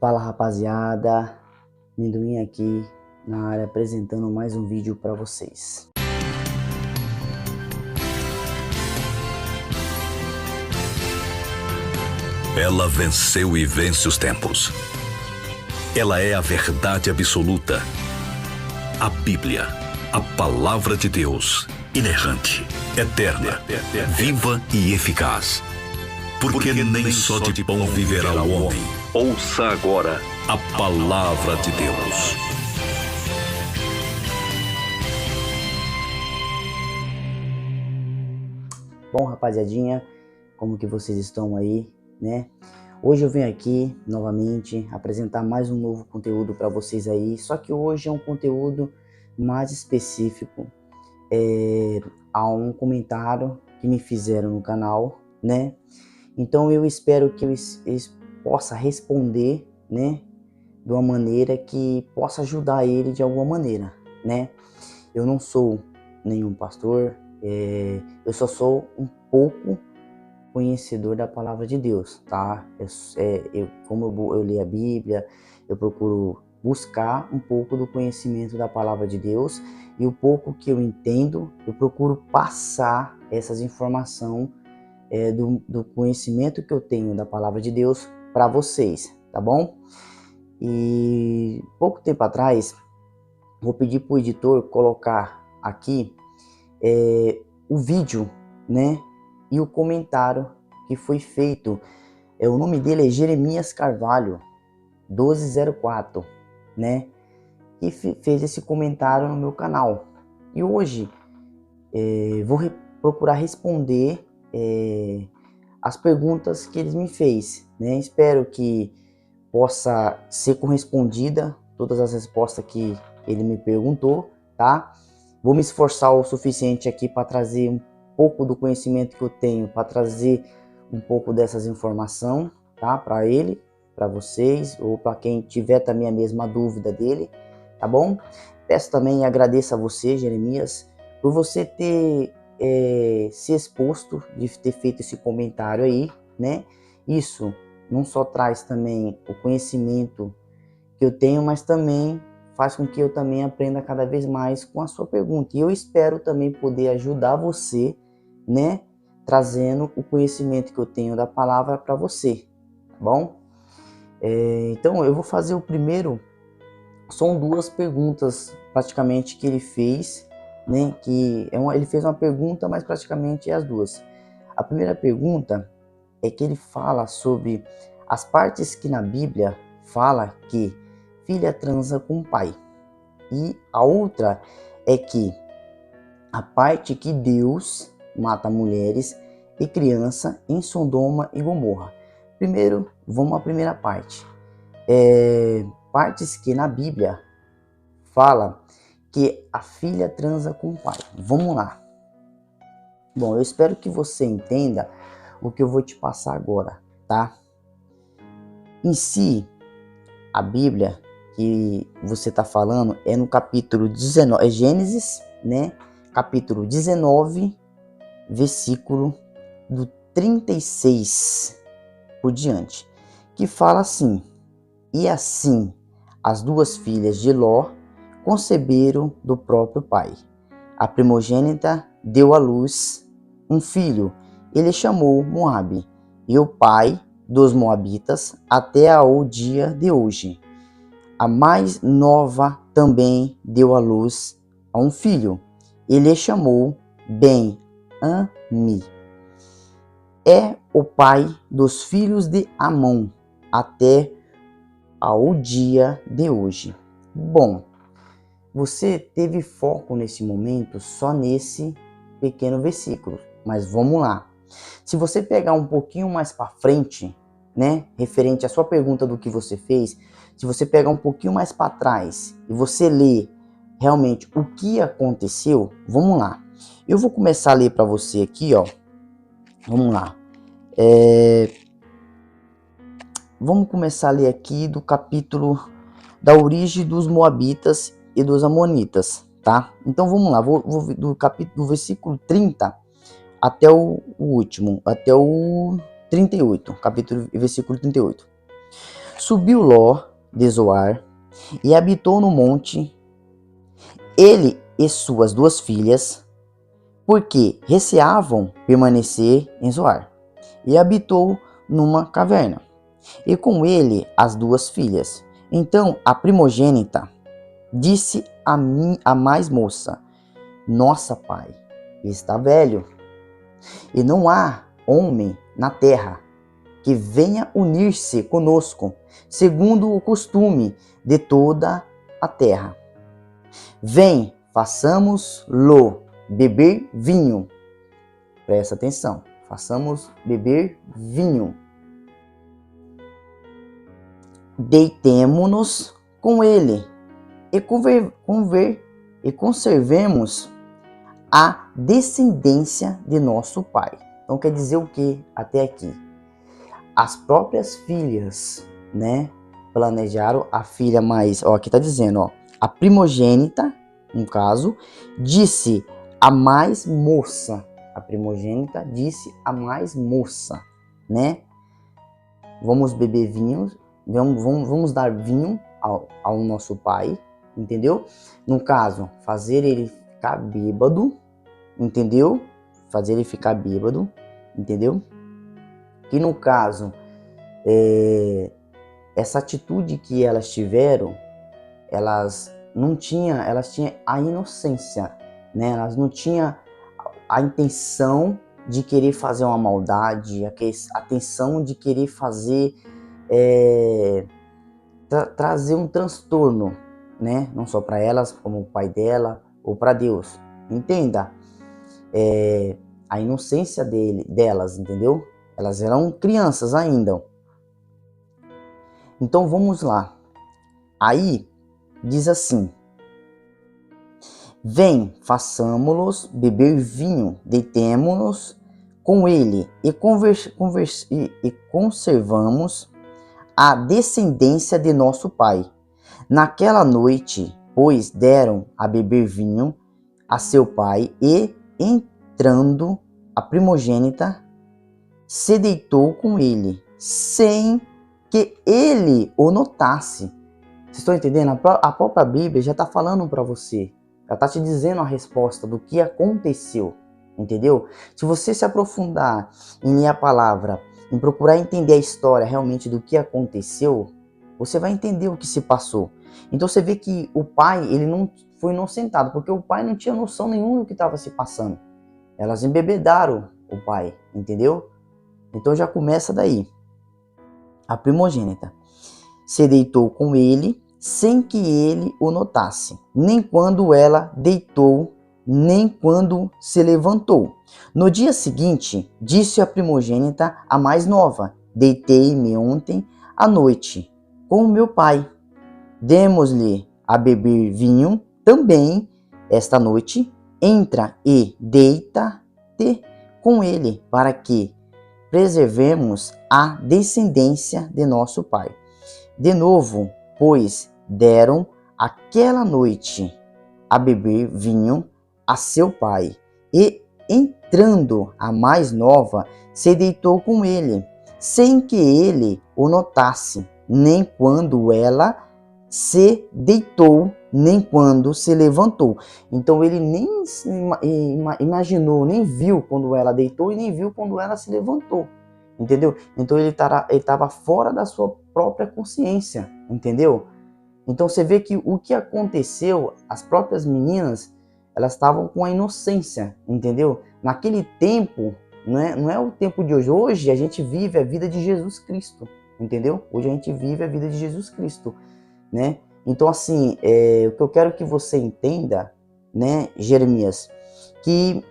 Fala rapaziada, Amendoim aqui na área apresentando mais um vídeo para vocês. Ela venceu e vence os tempos. Ela é a verdade absoluta. A Bíblia, a palavra de Deus, inerrante, eterna, viva e eficaz. Porque nem só de pão viverá o homem. Ouça agora a palavra de Deus. Bom, rapaziadinha, como que vocês estão aí, né? Hoje eu venho aqui novamente apresentar mais um novo conteúdo para vocês aí, só que hoje é um conteúdo mais específico a um comentário que me fizeram no canal, né? Então eu espero que eu possa responder, né, de uma maneira que possa ajudar ele de alguma maneira, né? Eu não sou nenhum pastor, eu só sou um pouco conhecedor da palavra de Deus, tá? Como eu leio a Bíblia, eu procuro buscar um pouco do conhecimento da palavra de Deus, e o pouco que eu entendo, eu procuro passar essas informações do conhecimento que eu tenho da palavra de Deus para vocês, tá bom? E pouco tempo atrás, vou pedir para o editor colocar aqui o vídeo, né, e o comentário que foi feito. O nome dele é Jeremias Carvalho 1204, né, que fez esse comentário no meu canal. E hoje vou procurar responder as perguntas que ele me fez, né? Espero que possa ser correspondida todas as respostas que ele me perguntou, tá? Vou me esforçar o suficiente aqui para trazer um pouco do conhecimento que eu tenho, para trazer um pouco dessas informações, tá? Para ele, para vocês, ou para quem tiver também a mesma dúvida dele, tá bom? Peço também e agradeço a você, Jeremias, por você ter se exposto, de ter feito esse comentário aí, né? Isso não só traz também o conhecimento que eu tenho, mas também faz com que eu também aprenda cada vez mais com a sua pergunta. E eu espero também poder ajudar você, né? Trazendo o conhecimento que eu tenho da palavra para você, tá bom? Então eu vou fazer o primeiro. São duas perguntas praticamente que ele fez, né? Ele fez uma pergunta, mas praticamente é as duas. A primeira pergunta é que ele fala sobre as partes que na Bíblia fala que filha transa com o pai. E a outra é que a parte que Deus mata mulheres e criança em Sodoma e Gomorra. Primeiro, vamos à primeira parte. Partes que na Bíblia fala que a filha transa com o pai. Vamos lá. Bom, eu espero que você entenda o que eu vou te passar agora, tá? Em si, a Bíblia que você está falando é no capítulo 19, é Gênesis, né? Capítulo 19, versículo do 36 por diante, que fala assim: e assim as duas filhas de Ló conceberam do próprio pai. A primogênita deu à luz um filho, ele chamou Moabe, e o pai dos moabitas até ao dia de hoje. A mais nova também deu à luz a um filho, ele chamou Ben-Ami. É o pai dos filhos de Amon até ao dia de hoje. Bom, você teve foco nesse momento só nesse pequeno versículo, mas vamos lá. Se você pegar um pouquinho mais para frente, né, referente à sua pergunta do que você fez, se você pegar um pouquinho mais para trás e você ler realmente o que aconteceu, vamos lá. Eu vou começar a ler para você aqui, ó. Vamos lá. Vamos começar a ler aqui do capítulo da origem dos Moabitas e dos Amonitas, tá? Então vamos lá, vou do capítulo, do versículo 30 até o último, até o 38, capítulo e versículo 38. Subiu Ló de Zoar e habitou no monte, ele e suas 2 filhas, porque receavam permanecer em Zoar. E habitou numa caverna, e com ele as 2 filhas. Então a primogênita disse a mais moça: Nossa, pai, está velho, e não há homem na terra que venha unir-se conosco, segundo o costume de toda a terra. Vem, façamos-lo beber vinho. Presta atenção, façamos beber vinho. Deitemo-nos com ele e conservemos a descendência de nosso pai. Então quer dizer o que até aqui? As próprias filhas, né, planejaram a filha mais, aqui tá dizendo, a primogênita, no caso, disse a mais moça. A primogênita disse a mais moça, né? Vamos beber vinho, vamos dar vinho ao nosso pai, entendeu? No caso, fazer ele ficar bêbado, entendeu? Fazer ele ficar bêbado, entendeu? Que no caso, essa atitude que elas tiveram, elas tinham a inocência, né? Elas não tinham a intenção de querer fazer uma maldade, a intenção de querer fazer, trazer um transtorno, né? Não só para elas, como o pai dela ou para Deus. Entenda, a inocência delas, entendeu? Elas eram crianças ainda. Então vamos lá. Aí diz assim: Vem, façamo-los beber vinho, deitemo-nos com ele e conservamos a descendência de nosso pai. Naquela noite, pois, deram a beber vinho a seu pai e, entrando a primogênita, se deitou com ele, sem que ele o notasse. Vocês estão entendendo? A própria Bíblia já está falando para você. Ela está te dizendo a resposta do que aconteceu. Entendeu? Se você se aprofundar em ler a palavra, em procurar entender a história realmente do que aconteceu, você vai entender o que se passou. Então você vê que o pai, ele não foi inocentado, porque o pai não tinha noção nenhuma do que estava se passando. Elas embebedaram o pai, entendeu? Então já começa daí. A primogênita se deitou com ele sem que ele o notasse, nem quando ela deitou, nem quando se levantou. No dia seguinte, disse a primogênita a mais nova: Deitei-me ontem à noite com o meu pai. Demos-lhe a beber vinho também esta noite. Entra e deita-te com ele, para que preservemos a descendência de nosso pai. De novo, pois, deram aquela noite a beber vinho a seu pai, e entrando a mais nova, se deitou com ele, sem que ele o notasse, nem quando ela se deitou, nem quando se levantou. Então ele nem imaginou, nem viu quando ela deitou e nem viu quando ela se levantou, entendeu? Então ele estava fora da sua própria consciência, entendeu? Então você vê que o que aconteceu, as próprias meninas, elas estavam com a inocência, entendeu? Naquele tempo, não é o tempo de hoje. Hoje a gente vive a vida de Jesus Cristo, entendeu? Hoje a gente vive a vida de Jesus Cristo, né? Então assim, o que eu quero que você entenda, né, Jeremias, que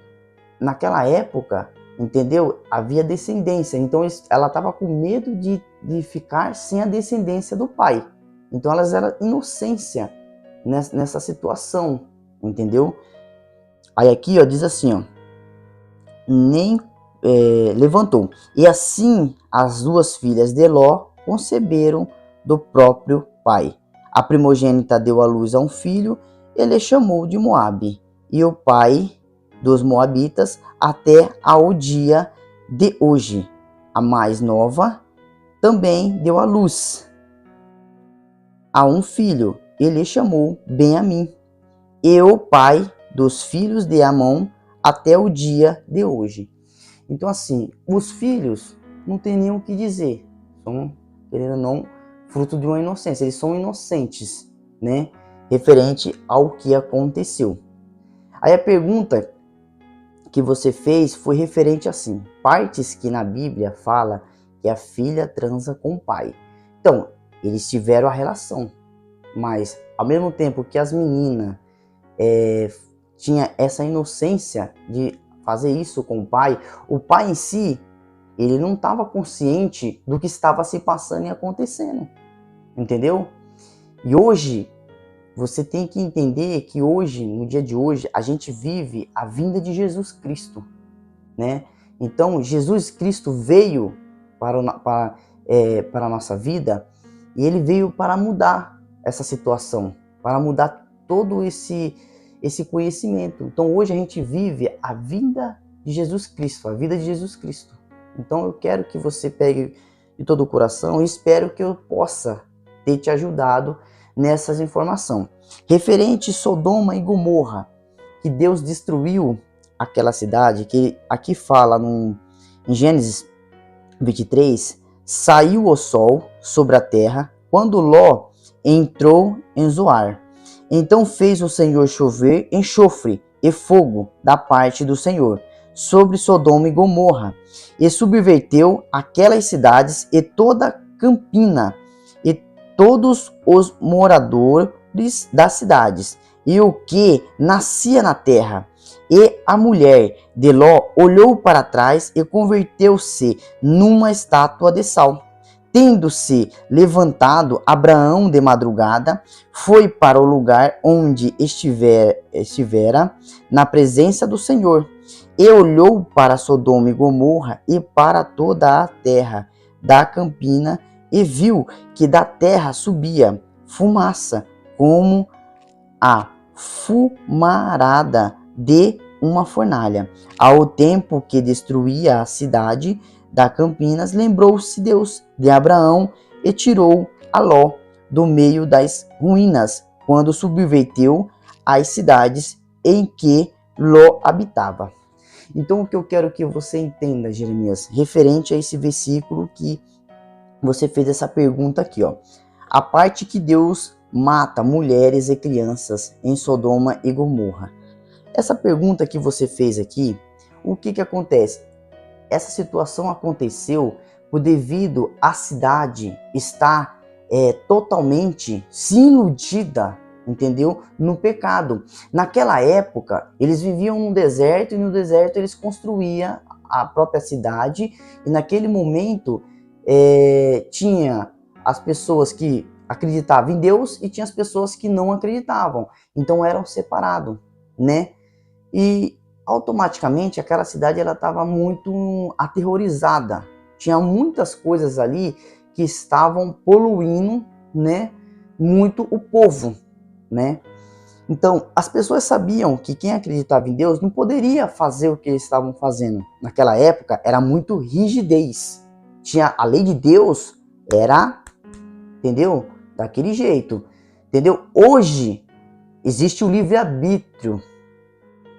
naquela época, entendeu? Havia descendência, então ela estava com medo de ficar sem a descendência do pai. Então elas eram inocência nessa situação, entendeu? Aí aqui, diz assim, nem levantou. E assim as 2 filhas de Ló conceberam do próprio pai. A primogênita deu à luz a um filho, ele chamou de Moabe, e o pai dos moabitas até ao dia de hoje. A mais nova também deu à luz, a um filho, e lhe chamou Benjamim, e o pai dos filhos de Amon até o dia de hoje. Então assim, os filhos não tem nem o que dizer, são, querendo ou não, fruto de uma inocência, eles são inocentes, né, referente ao que aconteceu. Aí a pergunta que você fez foi referente assim, partes que na Bíblia fala que a filha transa com o pai. Então, eles tiveram a relação, mas ao mesmo tempo que as meninas tinha essa inocência de fazer isso com o pai em si, ele não estava consciente do que estava se passando e acontecendo, entendeu? E hoje, você tem que entender que hoje, no dia de hoje, a gente vive a vinda de Jesus Cristo, né? Então, Jesus Cristo veio para a nossa vida e ele veio para mudar essa situação, para mudar todo esse conhecimento. Então, hoje a gente vive a vinda de Jesus Cristo, a vida de Jesus Cristo. Então, eu quero que você pegue de todo o coração e espero que eu possa ter te ajudado nessas informações. Referente a Sodoma e Gomorra, que Deus destruiu aquela cidade, que aqui fala em Gênesis 23, saiu o sol sobre a terra quando Ló entrou em Zoar. Então fez o Senhor chover enxofre e fogo da parte do Senhor sobre Sodoma e Gomorra, e subverteu aquelas cidades e toda Campina, e todos os moradores das cidades, e o que nascia na terra. E a mulher de Ló olhou para trás e converteu-se numa estátua de sal. Tendo-se levantado Abraão de madrugada, foi para o lugar onde estivera na presença do Senhor, e olhou para Sodoma e Gomorra e para toda a terra da Campina, e viu que da terra subia fumaça, como a fumarada de uma fornalha. Ao tempo que destruía a cidade da Campinas, lembrou-se Deus de Abraão e tirou a Ló do meio das ruínas, quando subverteu as cidades em que Ló habitava. Então, o que eu quero que você entenda, Jeremias, referente a esse versículo que você fez essa pergunta aqui, ó. A parte que Deus mata mulheres e crianças em Sodoma e Gomorra. Essa pergunta que você fez aqui, o que acontece? Essa situação aconteceu por devido à cidade estar totalmente se iludida, entendeu? No pecado. Naquela época, eles viviam no deserto e no deserto eles construíam a própria cidade, e naquele momento tinha as pessoas que acreditavam em Deus e tinha as pessoas que não acreditavam. Então eram separados, né? E automaticamente aquela cidade ela estava muito aterrorizada. Tinha muitas coisas ali que estavam poluindo, né, muito o povo, né? Então, as pessoas sabiam que quem acreditava em Deus não poderia fazer o que eles estavam fazendo. Naquela época era muito rigidez. Tinha a lei de Deus, era, entendeu? Daquele jeito, entendeu? Hoje existe o livre-arbítrio.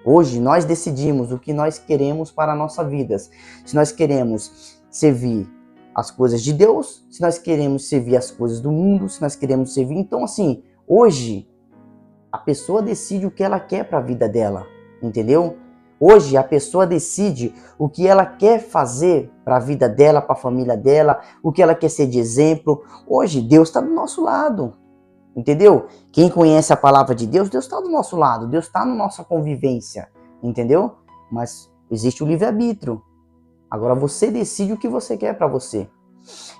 Hoje nós decidimos o que nós queremos para a nossa vida. Se nós queremos servir as coisas de Deus, se nós queremos servir as coisas do mundo, se nós queremos servir... Então, assim, hoje a pessoa decide o que ela quer para a vida dela, entendeu? Hoje a pessoa decide o que ela quer fazer para a vida dela, para a família dela, o que ela quer ser de exemplo. Hoje Deus está do nosso lado, entendeu? Quem conhece a palavra de Deus, Deus está do nosso lado, Deus está na nossa convivência, entendeu? Mas existe o livre-arbítrio. Agora você decide o que você quer para você.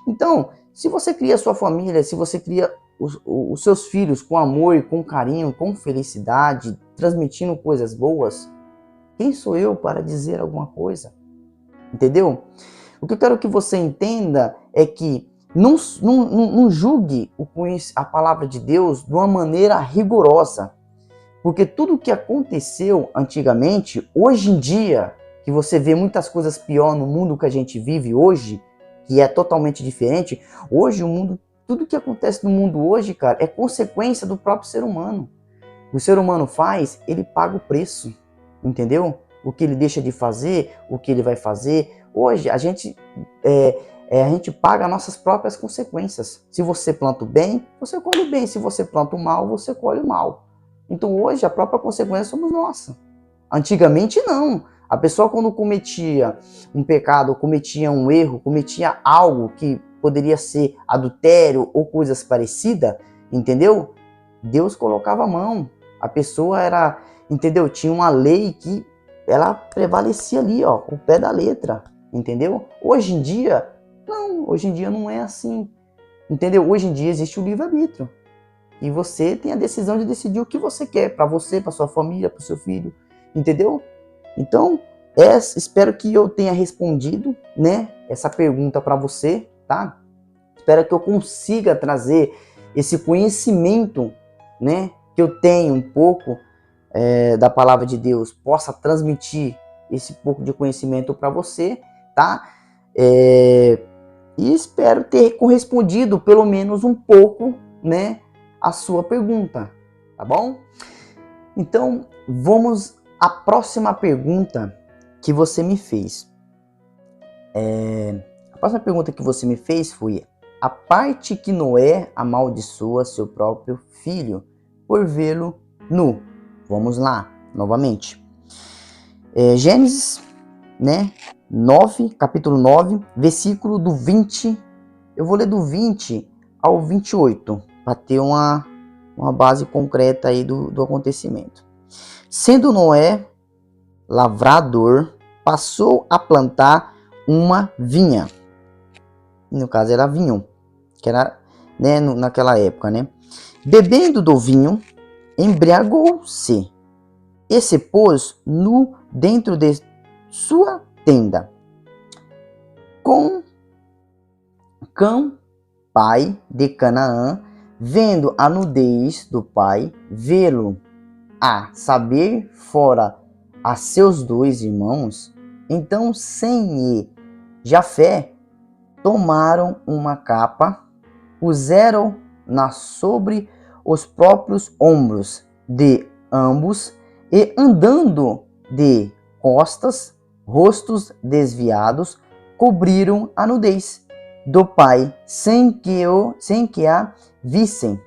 Então, se você cria a sua família, se você cria os seus filhos com amor, com carinho, com felicidade, transmitindo coisas boas, quem sou eu para dizer alguma coisa? Entendeu? O que eu quero que você entenda é que não julgue a palavra de Deus de uma maneira rigorosa. Porque tudo o que aconteceu antigamente, hoje em dia, que você vê muitas coisas pior no mundo que a gente vive hoje, que é totalmente diferente, hoje o mundo tudo que acontece no mundo hoje, cara, é consequência do próprio ser humano. O ser humano faz, ele paga o preço, entendeu? O que ele deixa de fazer, o que ele vai fazer. Hoje, a gente paga as nossas próprias consequências. Se você planta o bem, você colhe o bem. Se você planta o mal, você colhe o mal. Então, hoje, a própria consequência somos nós. Antigamente, não. A pessoa, quando cometia um pecado, cometia um erro, cometia algo que poderia ser adultério ou coisas parecidas, entendeu? Deus colocava a mão. A pessoa era, entendeu? Tinha uma lei que ela prevalecia ali, ó, o pé da letra, entendeu? Hoje em dia, não. Hoje em dia não é assim, entendeu? Hoje em dia existe o livre-arbítrio. E você tem a decisão de decidir o que você quer para você, para sua família, para o seu filho, entendeu? Então, espero que eu tenha respondido, né, essa pergunta para você, tá? Espero que eu consiga trazer esse conhecimento, né, que eu tenho um pouco da palavra de Deus, possa transmitir esse pouco de conhecimento para você, tá? E espero ter correspondido pelo menos um pouco, né, a sua pergunta, tá bom? Então, vamos à próxima pergunta que você me fez. A próxima pergunta que você me fez foi: a parte que Noé amaldiçoa seu próprio filho por vê-lo nu. Vamos lá, novamente. Gênesis, né, capítulo 9, versículo do 20. Eu vou ler do 20 ao 28, para ter uma base concreta aí do acontecimento. Sendo Noé lavrador, passou a plantar uma vinha. No caso era vinho, que era, né, naquela época, né? Bebendo do vinho, embriagou-se e se pôs nu dentro de sua tenda. Com Cã, pai de Canaã, vendo a nudez do pai, vê-lo, a saber, fora a seus 2 irmãos, então Sem e Jafé tomaram uma capa, puseram-na sobre os próprios ombros de ambos e, andando de costas, rostos desviados, cobriram a nudez do pai sem que a vissem.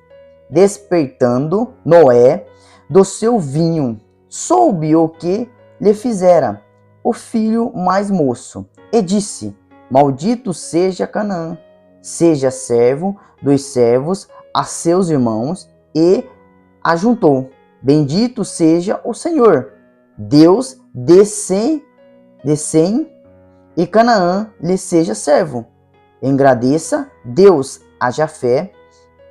Despertando Noé do seu vinho, soube o que lhe fizera o filho mais moço, e disse: Maldito seja Canaã, seja servo dos servos a seus irmãos, e ajuntou: Bendito seja o Senhor, Deus de Sem, e Canaã lhe seja servo. Engradeça Deus a Jafé,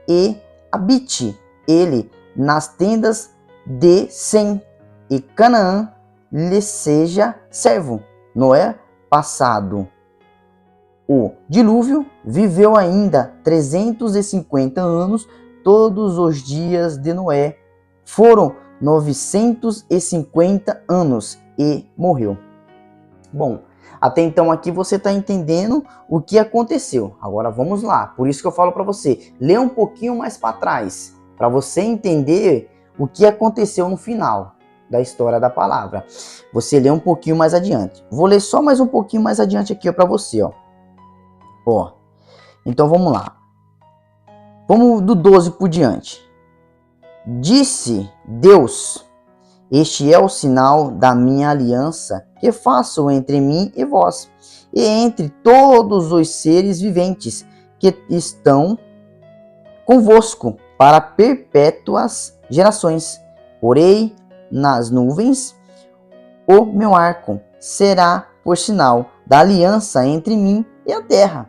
e habite ele nas tendas de Sem, e Canaã lhe seja servo. Noé, passado o dilúvio, viveu ainda 350 anos. Todos os dias de Noé foram 950 anos e morreu. Bom, até então aqui você está entendendo o que aconteceu. Agora vamos lá. Por isso que eu falo para você, lê um pouquinho mais para trás, para você entender o que aconteceu no final da história da palavra. Você lê um pouquinho mais adiante. Vou ler só mais um pouquinho mais adiante aqui para você, ó. Então vamos lá. Vamos do 12 por diante. Disse Deus: Este é o sinal da minha aliança que faço entre mim e vós, e entre todos os seres viventes que estão convosco para perpétuas gerações. Porei nas nuvens o meu arco, será por sinal da aliança entre mim e a terra.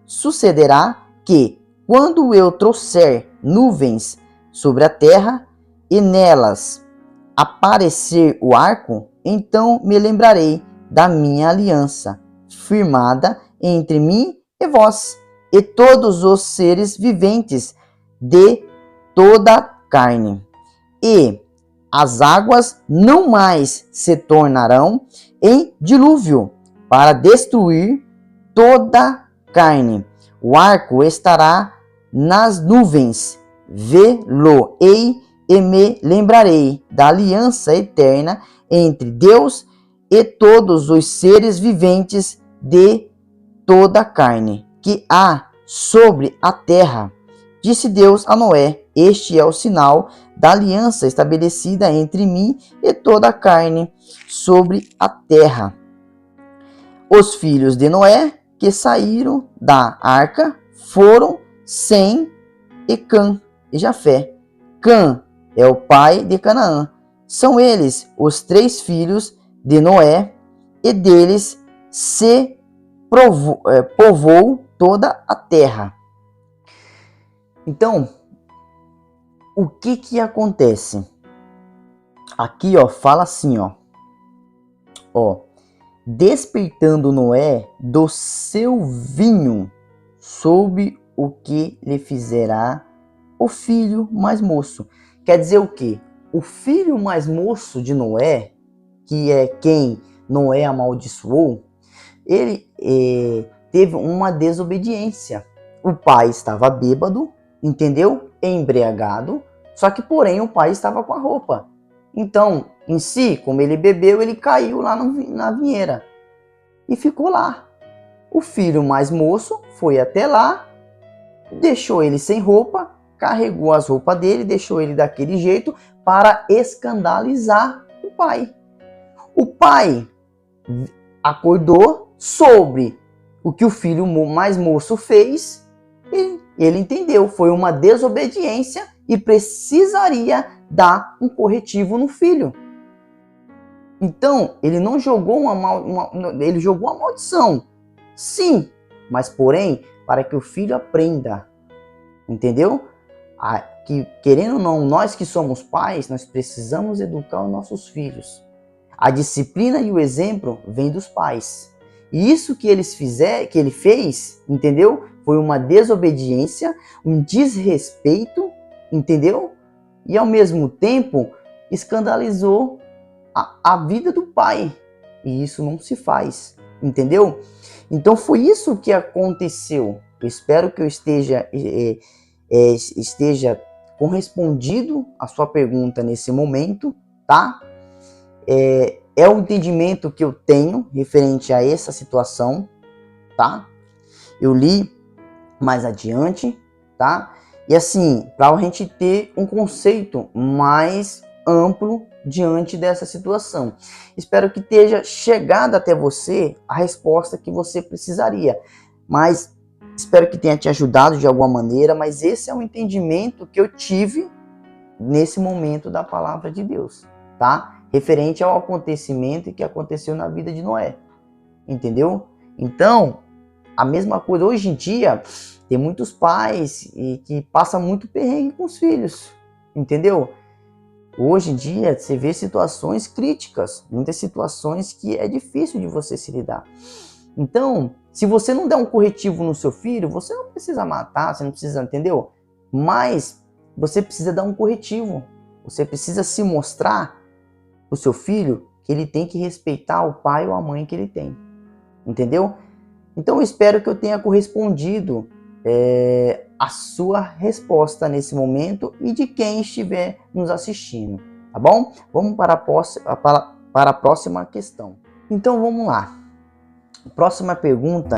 Sucederá que, quando eu trouxer nuvens sobre a terra e nelas aparecer o arco, então me lembrarei da minha aliança, firmada entre mim e vós, e todos os seres viventes de toda a carne. E as águas não mais se tornarão em dilúvio para destruir toda a carne. O arco estará nas nuvens, vê-lo-ei e me lembrarei da aliança eterna entre Deus e todos os seres viventes de toda a carne que há sobre a terra. Disse Deus a Noé: este é o sinal da aliança estabelecida entre mim e toda a carne sobre a terra. Os filhos de Noé que saíram da arca foram Sem e Cã e Jafé. Cã é o pai de Canaã. São eles os 3 filhos de Noé, e deles se povoou toda a terra. Então, o que acontece? Aqui, fala assim, despertando Noé do seu vinho, soube o que lhe fizerá o filho mais moço. Quer dizer o quê? O filho mais moço de Noé, que é quem Noé amaldiçoou, ele teve uma desobediência. O pai estava bêbado, entendeu? Embriagado, só que porém o pai estava com a roupa. Então, em si, como ele bebeu, ele caiu lá na vinheira e ficou lá. O filho mais moço foi até lá, deixou ele sem roupa, carregou as roupas dele, deixou ele daquele jeito para escandalizar o pai. O pai acordou sobre o que o filho mais moço fez e ele entendeu, foi uma desobediência e precisaria dar um corretivo no filho. Então, ele não jogou ele jogou uma maldição. Sim, mas porém, para que o filho aprenda. Entendeu? Que, querendo ou não, nós que somos pais, nós precisamos educar os nossos filhos. A disciplina e o exemplo vem dos pais. E isso que ele fez, entendeu? Foi uma desobediência, um desrespeito, entendeu? E ao mesmo tempo escandalizou a vida do pai. E isso não se faz, entendeu? Então foi isso que aconteceu. Eu espero que eu esteja correspondido à sua pergunta nesse momento, tá? É o entendimento que eu tenho referente a essa situação, tá? Eu li mais adiante, tá? E assim, para a gente ter um conceito mais amplo diante dessa situação. Espero que tenha chegado até você a resposta que você precisaria, mas espero que tenha te ajudado de alguma maneira, mas esse é o entendimento que eu tive nesse momento da palavra de Deus, tá? Referente ao acontecimento que aconteceu na vida de Noé, entendeu? Então, a mesma coisa, hoje em dia, tem muitos pais que passam muito perrengue com os filhos, entendeu? Hoje em dia, você vê situações críticas, muitas situações que é difícil de você se lidar. Então, se você não der um corretivo no seu filho, você não precisa matar, você não precisa, entendeu? Mas você precisa dar um corretivo. Você precisa se mostrar o seu filho que ele tem que respeitar o pai ou a mãe que ele tem, entendeu? Então eu espero que eu tenha correspondido a sua resposta nesse momento e de quem estiver nos assistindo, tá bom? Vamos para a próxima questão. Então vamos lá. Próxima pergunta